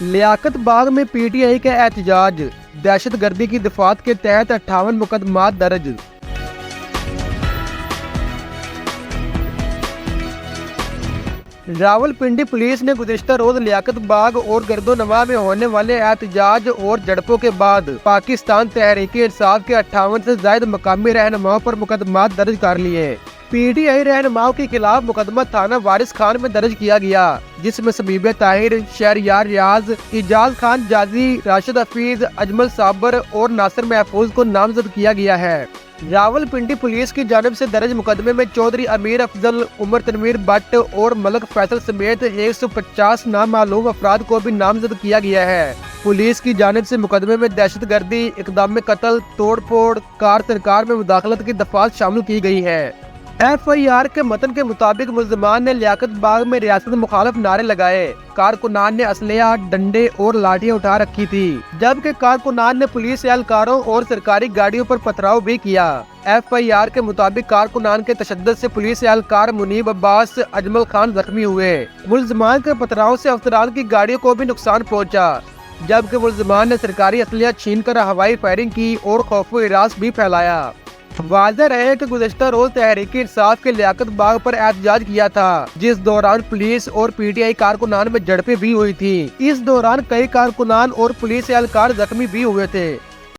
لیاقت باغ میں P T I کا احتجاج، دہشت گردی کی دفعات کے تحت 58 مقدمات درج۔ راولپنڈی پولیس نے گزشتہ روز لیاقت باغ اور گرد و نواح میں ہونے والے احتجاج اور جھڑپوں کے بعد پاکستان تحریک انصاف کے 58 سے زائد مقامی رہنماؤں پر مقدمات درج کر لیے۔ پی ٹی آئی رہنماؤں کے خلاف مقدمہ تھانہ وارث خان میں درج کیا گیا، جس میں سمیع طاہر، شہریار ریاض، اعجاز خان جازی، راشد حفیظ، اجمل صابر اور ناصر محفوظ کو نامزد کیا گیا ہے۔ راولپنڈی پولیس کی جانب سے درج مقدمے میں چودھری امیر افضل، عمر تنویر بٹ اور ملک فیصل سمیت 150 نامعلوم افراد کو بھی نامزد کیا گیا ہے۔ پولیس کی جانب سے مقدمے میں دہشت گردی، اقدام قتل، توڑ پھوڑ، کار سرکار میں مداخلت کی دفعات شامل کی گئی ہے۔ ایف آئی آر کے متن کے مطابق ملزمان نے لیاقت باغ میں ریاست مخالف نعرے لگائے، کارکنان نے اسلحہ، ڈنڈے اور لاٹھیاں اٹھا رکھی تھی، جبکہ کارکنان نے پولیس اہلکاروں اور سرکاری گاڑیوں پر پتھراؤ بھی کیا۔ ایف آئی آر کے مطابق کارکنان کے تشدد سے پولیس اہلکار منیب عباس، اجمل خان زخمی ہوئے۔ ملزمان کے پتھراؤ سے افسران کی گاڑیوں کو بھی نقصان پہنچا، جبکہ ملزمان نے سرکاری اسلحہ چھین کر ہوائی فائرنگ کی اور خوف و ہراس بھی پھیلایا۔ واضح رہے کہ گزشتہ روز تحریک انصاف کے لیاقت باغ پر احتجاج کیا تھا، جس دوران پولیس اور پی ٹی آئی کارکنان میں جھڑپیں بھی ہوئی تھی۔ اس دوران کئی کارکنان اور پولیس اہلکار زخمی بھی ہوئے تھے۔